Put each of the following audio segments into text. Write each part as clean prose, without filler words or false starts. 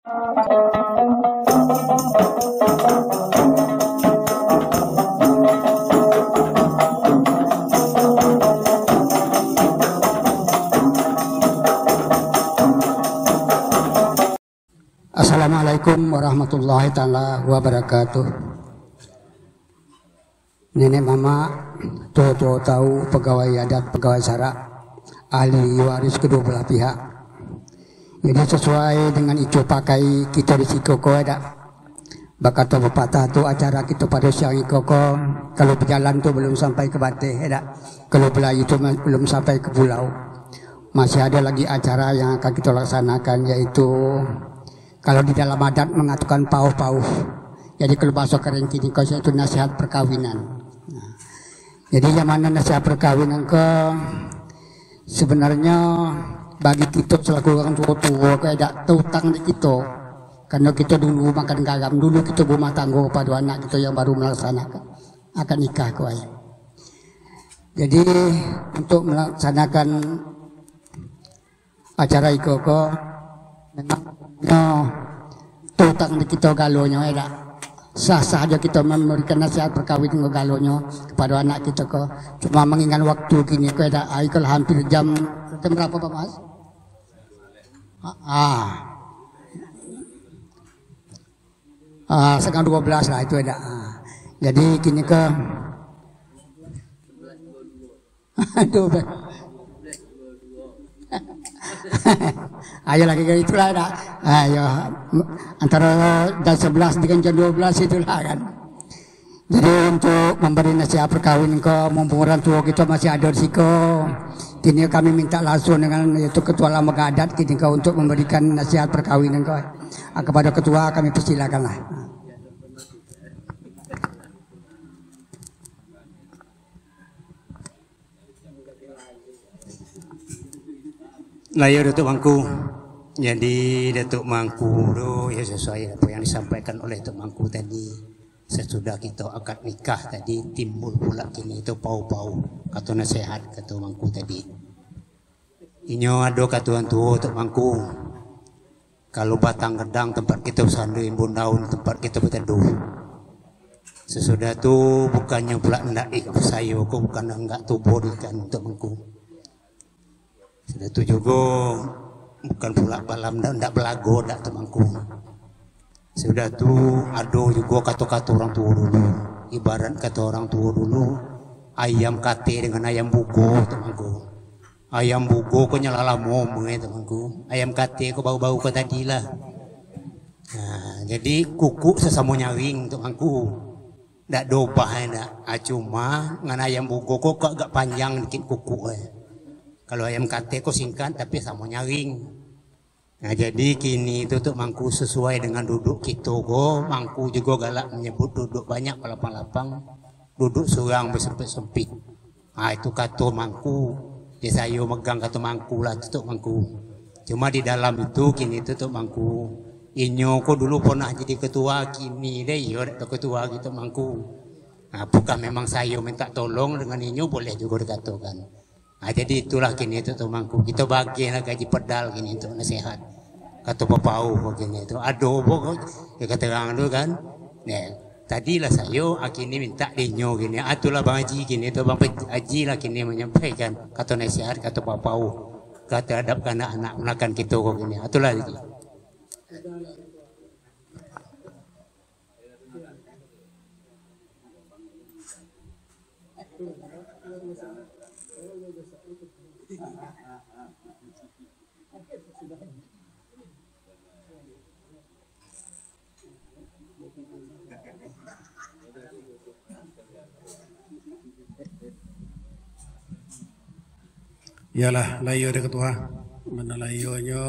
Assalamualaikum warahmatullahi taala wabarakatuh. Nenek mama tua-tua tahu pegawai adat, pegawai syarak, ahli waris kedua belah pihak. Jadi sesuai dengan itu pakai kita di Sikoko ada. Bakal pepatah tu acara kita pada siang Sikoko, kalau berjalan tu belum sampai ke Bateh ada. Kalau belayu tu belum sampai ke pulau. Masih ada lagi acara yang akan kita laksanakan, yaitu kalau di dalam adat mengatakan pauh-pauh. Jadi kalau bahasa kering kini kau itu nasihat perkawinan. Nah, jadi yang mana nasihat perkawinan ke sebenarnya bagi kita selaku orang tua-tua kayak ada utang di kita. Karena kita dulu makan garam, dulu kita rumah tangga pada anak kita yang baru melaksanakan akan nikah kau. Jadi untuk melaksanakan acara ikoko memang tutang di kita galonya ada. Sah-sah aja kita memberikan nasihat perkawinan galonya kepada anak kita ko. Cuma mengingat waktu kini ko ada aikal hampir jam berapa Pak Mas? Setengah 12 lah itu ada. Jadi kini ke aduh. Ayo lagi kayak itulah dah. Ayo antara jam 11 dengan jam 12 itulah kan. Jadi untuk memberi nasihat perkawinan ke mumpung orang tua kita masih ada di situ. Kini kami minta langsung dengan yaitu Ketua Lembaga Adat kini ke untuk memberikan nasihat perkawinan ke kepada ketua kami persilakanlah. Layu Datuk Mangku. Jadi Datuk Mangku tu ya sesuai apa yang disampaikan oleh Datuk Mangku tadi. Sesudah kita akad nikah tadi timbul pula kini itu pau-pau kata nasihat kata Mangku tadi. Inyo ada katuan tua Datuk Mangku. Kalau batang gedang tempat kita bersandar imbun daun tempat kita berteduh. Sesudah tu bukannya pula ndak saya aku bukan enggak tubuh ikan Datuk Mangku. Sudah itu juga bukan pula balam ndak belago ndak temangku. Sudah itu ada juga kata-kata orang tua dulu. Ibarat kata orang tua dulu, ayam kate dengan ayam bugo temangku. Ayam bugo kau nyala momong temangku. Ayam kate kau bau-bau kau tadi lah. Nah, jadi kuku sesama nyaring temangku. Ndak dobah ndak. Cuma dengan ayam bugo kau agak panjang dikit kuku. Kalau ayam kate kok singkat tapi sama nyaring. Nah jadi kini itu tuh Mangku sesuai dengan duduk kita kok. Mangku juga galak menyebut duduk banyak lapang-lapang. Duduk seorang bersempit-sempit. Nah itu kata Mangku. Jadi saya megang kata Mangku lah tuh Mangku. Cuma di dalam itu kini itu tuh Mangku. Inyo kok dulu pernah jadi ketua kini deh ya ketua gitu Mangku. Nah bukan memang saya minta tolong dengan Inyo boleh juga dikatakan. Nah, jadi itulah kini itu tuh Mangku. Kita bagian gaji pedal kini itu nasihat. Kata papau kini itu. Aduh pokok. Ya kata orang itu kan. Nah, tadilah saya kini minta dinyo gini. Itulah Bang Haji kini itu. Bang Haji lah kini menyampaikan. Kata nasihat, kata papau. Kata adab anak-anak menakan kita kok gini. Itulah Haji. Iyalah, layu ada ketua. Mana layunya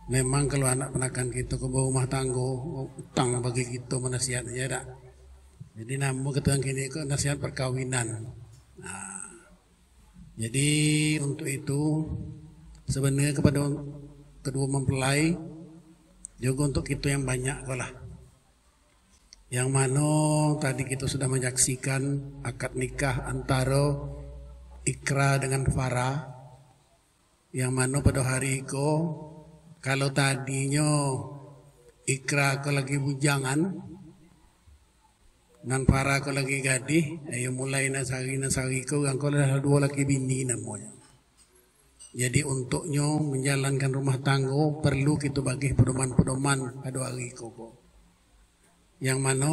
memang kalau anak penakan kita ke bawah rumah tangga, utang bagi kita menasihatnya tak. Jadi nama ketua kini ke nasihat perkawinan. Nah, jadi untuk itu sebenarnya kepada kedua mempelai juga untuk kita yang banyak lah. Yang mana tadi kita sudah menyaksikan akad nikah antara Ikra dengan Farah, yang mana pada hari itu kalau tadinya ikra ko lagi bujangan, nan para ko lagi gadih, ayo mulai nasari ko, yang ko dah dua lagi bini namanya. Jadi untuknya menjalankan rumah tangga perlu kita bagi pedoman-pedoman pada hari ko. Yang mana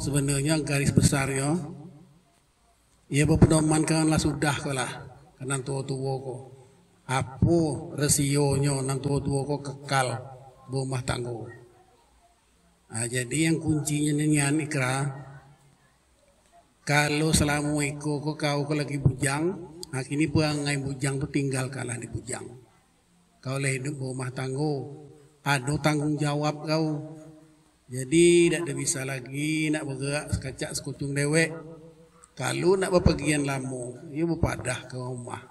sebenarnya garis besarnya, ia berpedoman kanlah sudah ko lah, karena tua-tua ko. Apa resionya nan tua-tua ko kekal rumah tangga. Jadi yang kuncinya nyanyian ikra, kalau selama kau lagi bujang, kini perangai bujang tu tinggalkanlah di bujang. Kau lah hidup rumah tangga, ada tanggung jawab kau. Jadi tidak bisa lagi nak bergerak sekacak sekutung dewek. Kalau nak berpergian lama, ia berpadah ke rumah.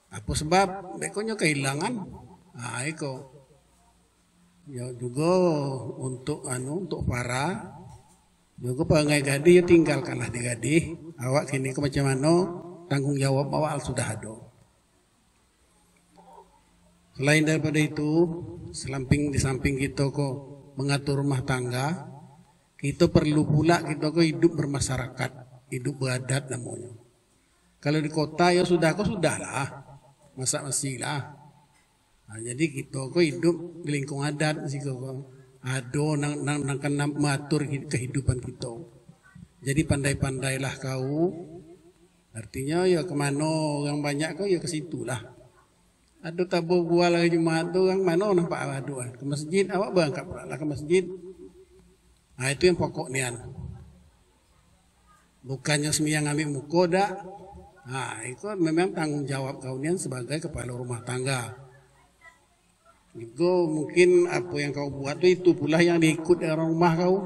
Apa sebab? Bekonya kehilangan. Iko. Ya juga untuk para juga perangai gadih ya tinggalkanlah di gadih. Awak kini ke macam mana? Tanggung jawab awak sudah ada. Selain daripada itu, di samping kita kok mengatur rumah tangga, kita perlu pula kita kok hidup bermasyarakat, hidup beradat namanya. Kalau di kota ya sudahlah, masa-masilah. Jadi kita kok hidup di lingkungan adat sih kok. Ada nang kena mengatur kehidupan kita. Jadi pandai-pandailah kau. Artinya ya kemana orang banyak kau ya ke situlah. Ada tabur buah lagi Jumat tu orang mana nampak ada ke masjid, awak berangkat pula ke masjid. Itu yang pokok nian. Bukannya semiyang ambil muka dak. Itu memang tanggung jawab kau nian sebagai kepala rumah tangga. Juga mungkin apa yang kau buat itu pula yang diikut orang rumah kau.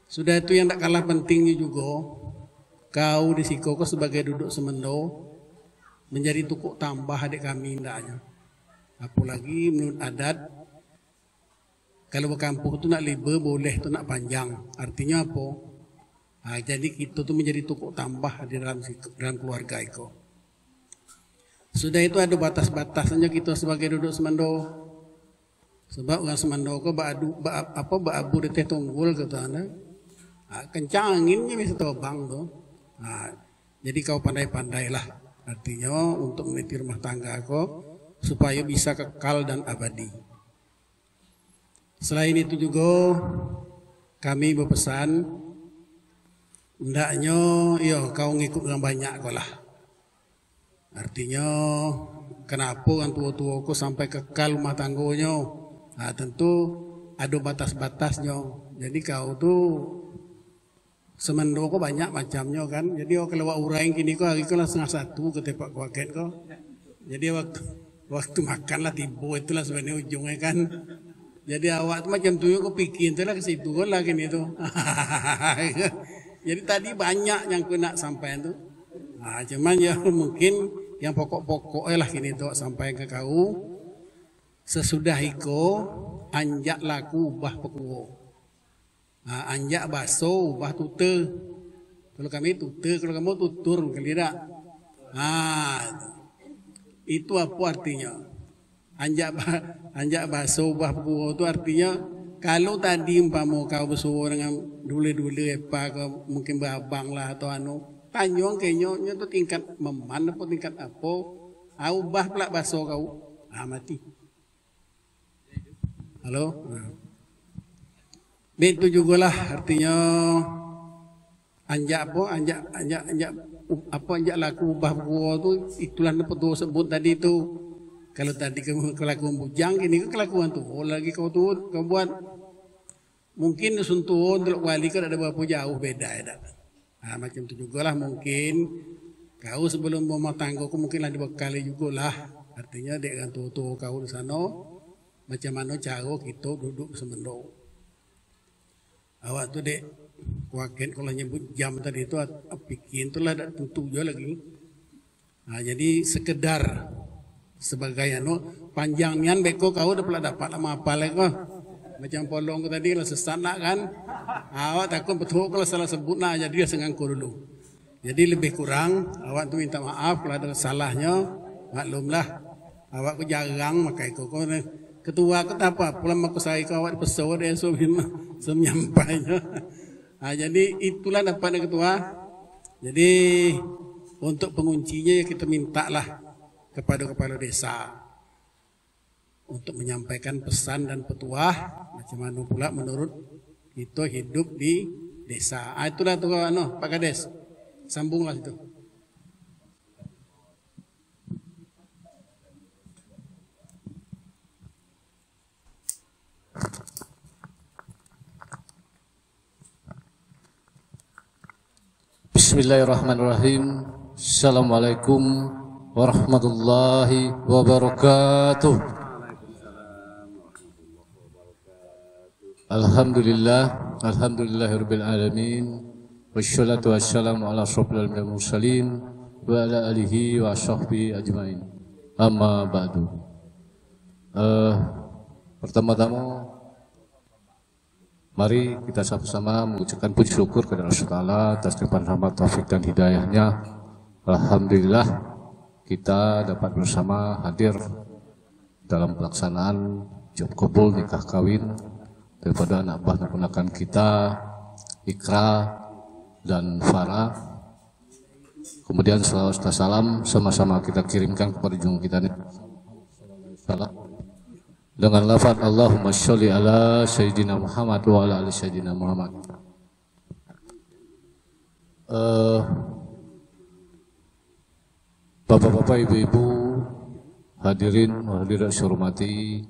Sudah itu yang tak kalah pentingnya juga. Kau di siko kau sebagai duduk semendo menjadi tukuk tambah adik kami indahnya. Apalagi menurut adat, kalau berkampung tu nak liber boleh tu nak panjang. Artinya apa? Jadi kita tu menjadi tukuk tambah di dalam keluarga itu. Sudah itu ada batas-batasnya kita sebagai duduk semendo. Sebab orang semendo ko baabu di teh tunggul kata anda. Kencang anginnya bisa terbang tu. Jadi kau pandai-pandailah. Artinya untuk meniti rumah tangga ko supaya bisa kekal dan abadi. Selain itu juga kami berpesan hendaknya kau ngikut dengan banyak kau lah. Artinya kenapa orang tua-tua ko sampai kekal rumah tanggonya? Tentu ada batas-batasnya. Jadi kau tu semendo ko banyak macamnya kan. Jadi kalau orang kini ko hari ko lah 1:30 ke tepak kuaket ko. Jadi waktu makan lah tiba itulah sebenarnya ujungnya kan. Jadi awak tu macam tu ko pikir tu lah ke situ ko lah kini tu. Jadi tadi banyak yang ku nak sampai tu. Cuman ya mungkin yang pokok-pokoknya lah kini tu sampai ke kau. Sesudah iko anjak laku ubah pekuo. Anjak baso ubah tuter. Kalau kami tuter, kalau kamu tutur kali tak. Itu apa artinya? Anjak baso ubah pekuo itu artinya kalau tadi umpama kau bersuara dengan dule-dule apa kau mungkin berabang lah atau Tanjung kayaknya tu tingkat meman apa tingkat apa. Ubah pula baso kau. Mati. Halo. Itu jugalah artinya anjak laku ubah buah tu itulah apa tu sebut tadi tu. Kalau tadi kelakuan bujang ini kelakuan tu. Lagi kau buat mungkin suntuh untuk wali kau ada berapa jauh beda ya. Macam tu jugalah mungkin kau sebelum rumah tangga kau mungkinlah dibekali jugalah. Artinya dek kan tua kau di sana macam mana cara kita duduk semendo. Awak tu dek waket kalau nyebut jam tadi tu bikin tu lah tak tentu je lagi. Jadi sekedar sebagai panjang nian beko kau dah pula dapat lama apa lagi kau. Macam polong tadi lah sesat nak kan. Awak takut betul kalau salah sebut nak jadi dia sengangku dulu. Jadi lebih kurang awak tu minta maaf kalau ada salahnya maklumlah. Awak ku jarang makai kau ketua kenapa pulang aku saya kawat pesawat dia semnyampainya. Jadi itulah dapatnya ketua. Jadi untuk penguncinya kita mintalah kepada kepala desa untuk menyampaikan pesan dan petuah macam mana pula menurut kita hidup di desa. Itulah tuh Pak Kades. Sambunglah itu. Bismillahirrahmanirrahim. Assalamualaikum warahmatullahi wabarakatuh. Alhamdulillahirabbil alamin. Wassalatu wassalamu ala asyrofil mursalin wa ala alihi wa sahbihi ajmain. Amma ba'du. Pertama-tama mari kita sama-sama mengucapkan puji syukur kepada Allah Ta'ala atas limpahan rahmat, taufik dan hidayahnya. Alhamdulillah kita dapat bersama hadir dalam pelaksanaan job kabul nikah kawin daripada anak buah dan ponakan kita Ikra dan Farah. Kemudian salawat dan salam sama-sama kita kirimkan kepada junjungan kita dengan lafaz Allahumma sholli ala Sayyidina Muhammad wa ala ali Sayyidina Muhammad. Bapak-bapak, ibu-ibu, hadirin hadirat saya hormati,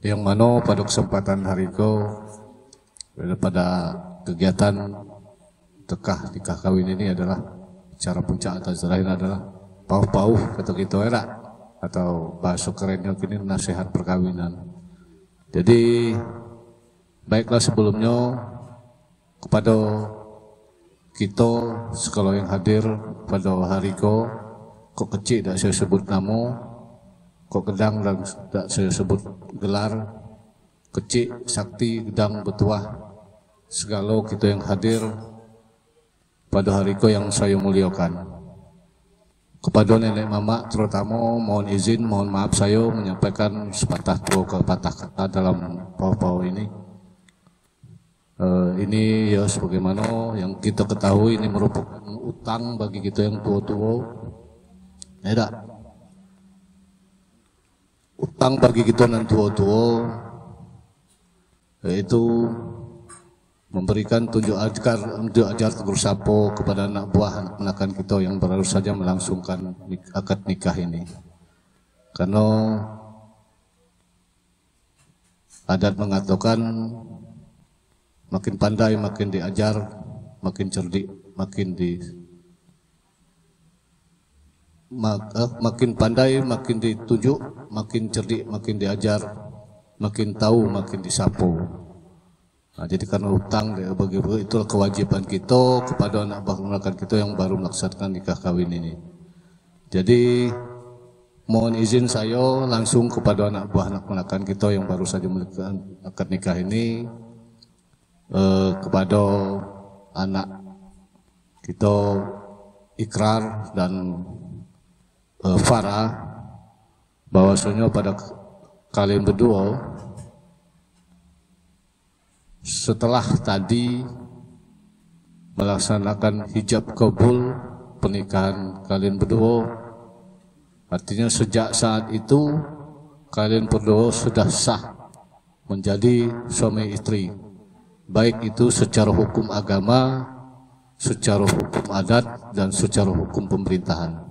yang mana pada kesempatan hari ini pada kegiatan nikah kawin ini adalah cara puncak atau terakhir adalah pauh-pauh kata kita era atau bahasa kerennya kini nasihat perkawinan. Jadi baiklah sebelumnya kepada kita sekalian yang hadir pada hari kok kecil tak saya sebut nama, kok gedang dan tak saya sebut gelar, kecil sakti gedang betuah segala kita yang hadir pada hari kok yang saya muliakan. Kepada nenek mama terutama mohon izin, mohon maaf saya menyampaikan sepatah dua patah kata dalam pau-pau ini. Ini ya sebagaimana yang kita ketahui ini merupakan utang bagi kita yang tua-tua. Ya, utang bagi kita yang tua-tua yaitu memberikan tunjuk ajar tegur sapa kepada anak buah anak ponakan kita yang baru saja melangsungkan akad nikah ini. Karena adat mengatakan makin pandai makin diajar, makin cerdik makin pandai makin ditunjuk, makin cerdik makin diajar, makin tahu makin disapu. Nah, jadi karena hutang bagi itulah kewajiban kita kepada anak ponakan kita yang baru melaksanakan nikah kawin ini. Jadi mohon izin saya langsung kepada anak buah anak ponakan kita yang baru saja melaksanakan akad nikah ini, kepada anak kita Ikrar dan Farah, bahwasanya pada kalian berdua setelah tadi melaksanakan hijab kabul pernikahan kalian berdua, artinya sejak saat itu kalian berdua sudah sah menjadi suami istri, baik itu secara hukum agama, secara hukum adat, dan secara hukum pemerintahan.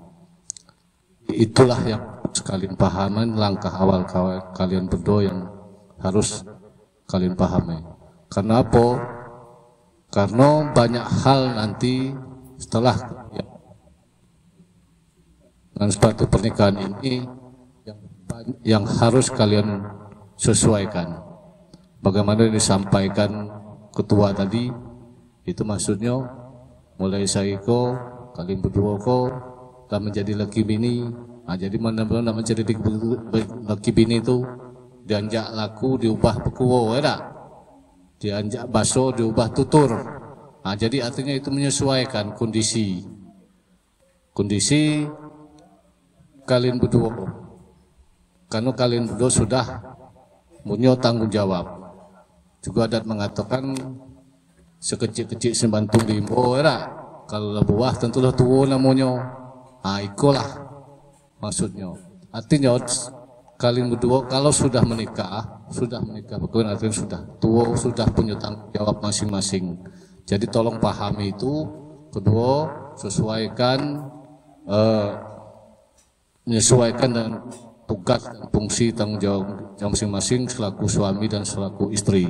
Itulah yang kalian pahaman langkah awal kalian berdua yang harus kalian pahami. Karena apa? Karena banyak hal nanti setelah dengan suatu pernikahan ini yang harus kalian sesuaikan. Bagaimana disampaikan ketua tadi, itu maksudnya mulai saya kalian berdua telah menjadi laki bini. Nah, jadi mana-mana menjadi laki bini itu dianjak laku diubah pekuwo, ya tak? Dianjak baso diubah tutur. Nah, jadi artinya itu menyesuaikan kondisi kalian berdua, karena kalian berdua sudah punya tanggung jawab. Juga adat mengatakan sekecil-kecil sembantung limbo, kalau buah tentulah tua namanya. Ikulah maksudnya. Artinya kalian berdua kalau sudah menikah, bukan artinya sudah tua, sudah punya tanggung jawab masing-masing. Jadi tolong pahami itu. Kedua, menyesuaikan dengan tugas dan fungsi tanggung jawab masing-masing selaku suami dan selaku istri.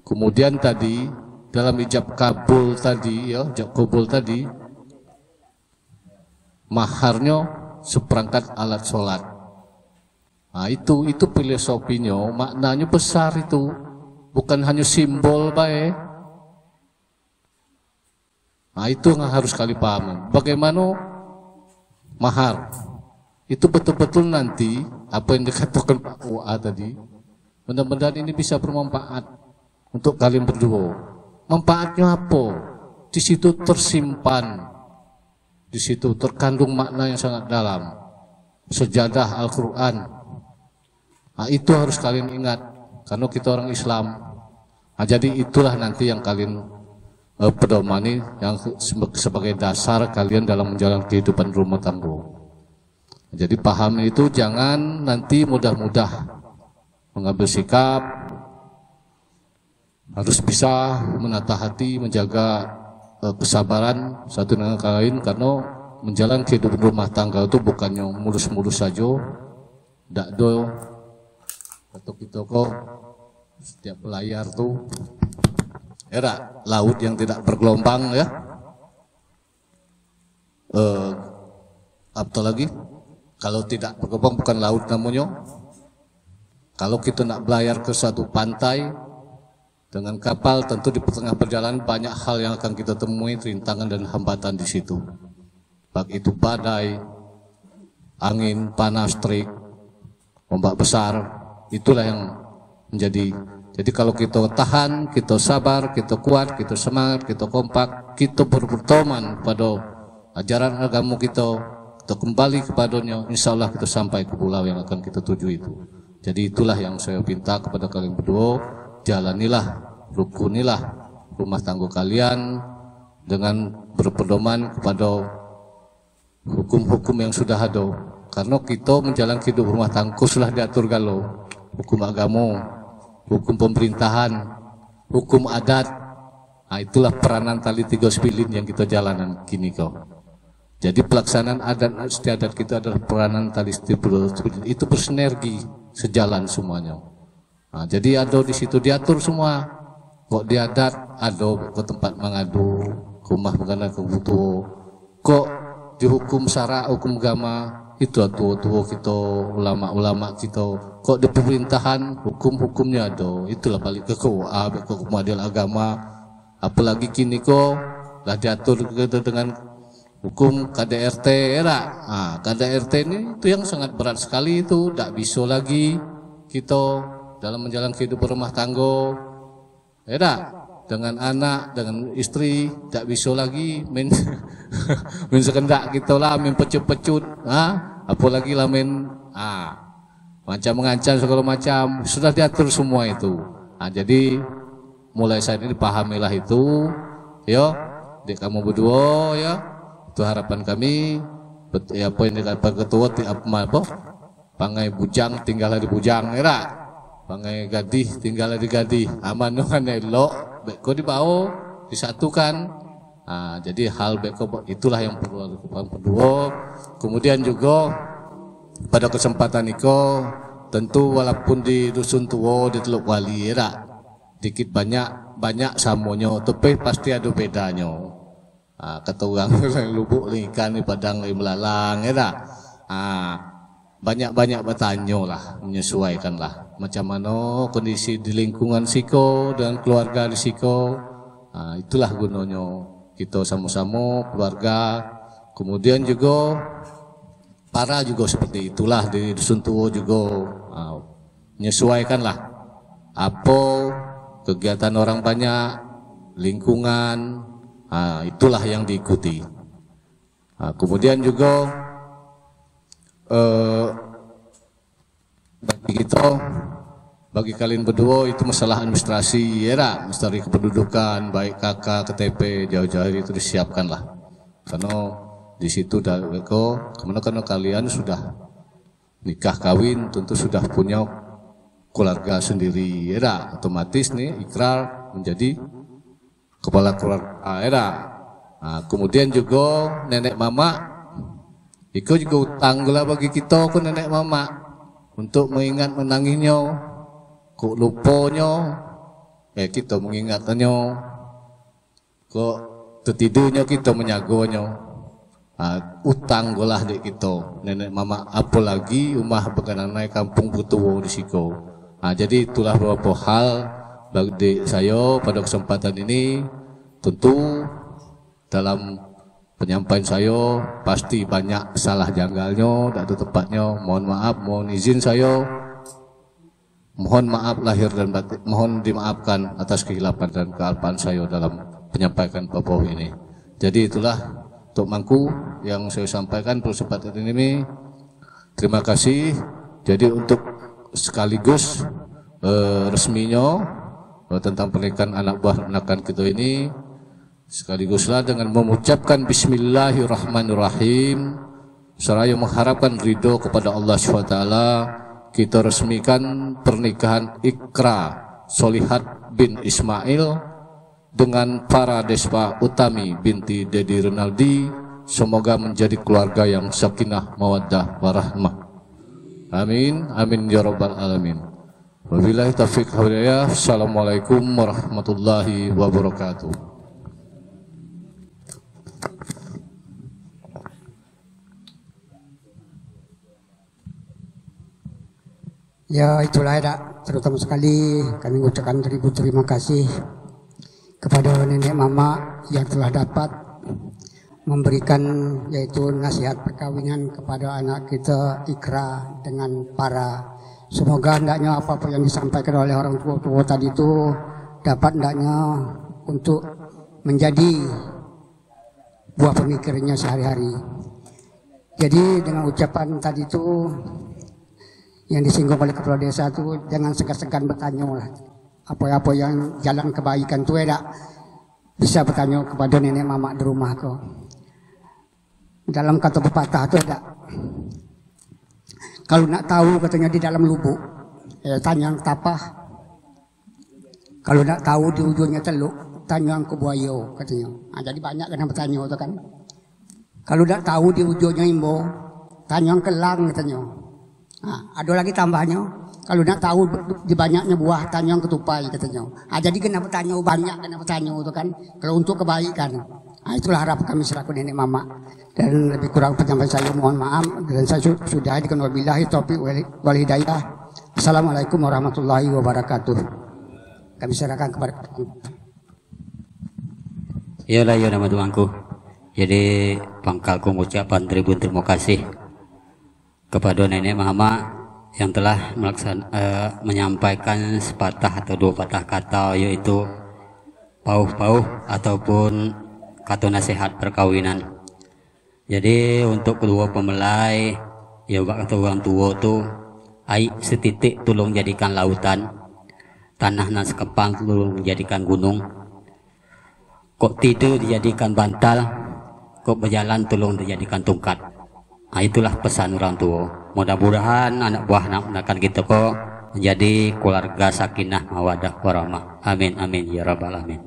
Kemudian tadi dalam ijab kabul tadi, maharnya seperangkat alat sholat. Itu filosofinya, maknanya besar itu, bukan hanya simbol baik. Itu yang harus kali paham. Bagaimana mahar? Itu betul-betul nanti apa yang dikatakan Pak Wa tadi, mudah-mudahan ini bisa bermanfaat untuk kalian berdua. Manfaatnya apa? Di situ tersimpan, di situ terkandung makna yang sangat dalam. Sejadah Al-Quran. Itu harus kalian ingat, karena kita orang Islam. Jadi itulah nanti yang kalian pedomani, yang sebagai dasar kalian dalam menjalani kehidupan rumah tangga. Jadi pahami itu, jangan nanti mudah-mudah mengambil sikap, harus bisa menata hati, menjaga kesabaran satu dengan lain, karena menjalani kehidupan rumah tangga itu bukannya mulus-mulus saja, tidak do atau kita kok setiap layar tuh laut yang tidak bergelombang ya. Apa lagi? Kalau tidak bergelombang bukan laut namanya. Kalau kita nak belayar ke suatu pantai dengan kapal, tentu di tengah perjalanan banyak hal yang akan kita temui, rintangan dan hambatan di situ. Baik itu badai, angin, panas, terik, ombak besar, itulah yang menjadi. Jadi kalau kita tahan, kita sabar, kita kuat, kita semangat, kita kompak, kita berpedoman pada ajaran agama kita kembali kepadanya, insya Allah kita sampai ke pulau yang akan kita tuju itu. Jadi itulah yang saya minta kepada kalian berdua, jalanilah, rukunilah rumah tangga kalian dengan berpedoman kepada hukum-hukum yang sudah ada. Karena kita menjalankan hidup rumah tangga sudah diatur galau, hukum agama, hukum pemerintahan, hukum adat. Itulah peranan tali 39 yang kita jalanan kini kau. Jadi pelaksanaan adat istiadat kita adalah peranan tali 39, itu bersinergi, sejalan semuanya. Jadi ada di situ diatur semua. Kok di adat ada ke tempat mengadu, ke rumah mengenai kebutuhan. Kok di hukum syara, hukum agama, itu tua-tua kita, ulama-ulama kita. Kok di pemerintahan, hukum-hukumnya ada. Itulah balik ke KUA, ke kemudian agama. Apalagi kini kok lah diatur dengan hukum KDRT KDRT ini itu yang sangat berat sekali, itu tidak bisa lagi kita dalam menjalankan kehidupan rumah tangga dengan anak, dengan istri, tidak bisa lagi main sekendak kita lah, main pecut-pecut, apalagi lah main macam mengancam segala macam, sudah diatur semua itu. Jadi mulai saat ini pahamilah itu, dek kamu berdua ya. Itu harapan kami. Apa yang dikatakan ketua pangai bujang tinggallah di bujang, pangai gadih tinggallah di gadih, aman dengan elok beko di bawah disatukan. Jadi hal beko itulah yang perlu lakukan berdua. Kemudian juga pada kesempatan itu tentu walaupun di dusun tua, di Teluk Wali dikit banyak samonyo, tapi pasti ada bedanya. Ketuang lubuk ikan di padang melalang banyak bertanya lah, menyesuaikan lah macam mana kondisi di lingkungan siko dan keluarga di siko. Itulah gunanya kita sama-sama keluarga. Kemudian juga para juga seperti itulah di dusun tua juga menyesuaikan lah apa kegiatan orang banyak, lingkungan. Itulah yang diikuti. Kemudian juga bagi kita, bagi kalian berdua itu masalah administrasi, ya lah, misteri kependudukan, baik KK, KTP, jauh-jauh itu disiapkan lah. Karena di situ karena kalian sudah nikah kawin, tentu sudah punya keluarga sendiri, ya lah, otomatis nih ikrar menjadi kepala keluarga, ya lah. Nah, kemudian juga nenek mama, itu juga utang lah bagi kita ke nenek mama untuk mengingat menanginya, kok lupanya, kita mengingatnya, kok tertidurnya kita menyagonya. Utang golah dek kita nenek mama, apalagi rumah berkenan naik kampung Butuwo di Siko. Jadi itulah beberapa hal bagi saya pada kesempatan ini. Tentu dalam penyampaian saya pasti banyak salah janggalnya, tak ada tepatnya. Mohon maaf, mohon izin saya. Mohon maaf lahir dan batin, mohon dimaafkan atas kehilapan dan kealpaan saya dalam penyampaikan papaw ini. Jadi itulah Tok Mangku yang saya sampaikan pada kesempatan ini. Terima kasih. Jadi untuk sekaligus resminya tentang pernikahan anak buah anak kita ini, sekaliguslah dengan mengucapkan Bismillahirrahmanirrahim, seraya mengharapkan ridho kepada Allah SWT, kita resmikan pernikahan Ikra Solihat bin Ismail dengan para Despa Utami binti Dedi Renaldi. Semoga menjadi keluarga yang sakinah mawaddah warahmah. Amin, amin ya rabbal alamin. Wabillahi taufiq wal hidayah. Assalamualaikum warahmatullahi wabarakatuh. Ya itulah ya, terutama sekali kami mengucapkan ribu terima kasih kepada nenek mama yang telah dapat memberikan yaitu nasihat perkawinan kepada anak kita Ikra dengan para. Semoga hendaknya apa-apa yang disampaikan oleh orang tua tadi itu dapat hendaknya untuk menjadi buah pemikirnya sehari-hari. Jadi dengan ucapan tadi itu yang disinggung oleh kepala desa itu, jangan segan-segan bertanya lah. Apa-apa yang jalan kebaikan itu ya bisa bertanya kepada nenek mama di rumah kok. Dalam kata pepatah itu ada, kalau nak tahu katanya di dalam lubuk, tanya yang tapah. Kalau nak tahu di ujungnya teluk, tanya yang ke buaya katanya. Jadi banyak kan yang bertanya itu kan. Kalau nak tahu di ujungnya imbo, tanya yang kelang katanya. Ada lagi tambahnya, kalau nak tahu di banyaknya buah, tanya yang ketupai katanya. Jadi kenapa tanya banyak, kenapa tanya itu kan, kalau untuk kebaikan. Itulah harap kami selaku nenek mama. Dan lebih kurang penyampaian saya mohon maaf, dan saya sudah dengan wabillahi taufiq wal hidayah. Assalamualaikum warahmatullahi wabarakatuh. Kami serahkan kepada Iyalah ya nama tuanku. Jadi pangkalku mengucapkan ribu terima kasih kepada nenek mama yang telah menyampaikan sepatah atau dua patah kata, yaitu pauh-pauh ataupun kata nasihat perkawinan. Jadi untuk kedua pemulai, ya kata orang tua tu, air setitik tolong jadikan lautan, tanah nan sekepang tolong jadikan gunung, kok tidur dijadikan bantal, kok berjalan tolong dijadikan tongkat. Itulah pesan orang tua. Mudah-mudahan anak buah anak-anakan kita kok menjadi keluarga sakinah mawaddah warahmah. Amin amin ya rabbal alamin.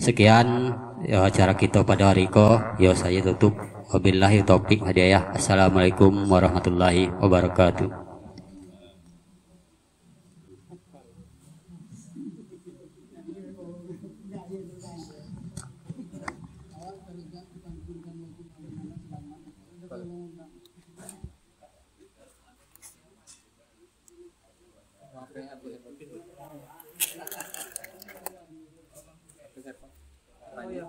Sekian ya, acara kita pada hari ko. Ya saya tutup. Wabillahi taufiq hidayah. Assalamualaikum warahmatullahi wabarakatuh. Oh, iya.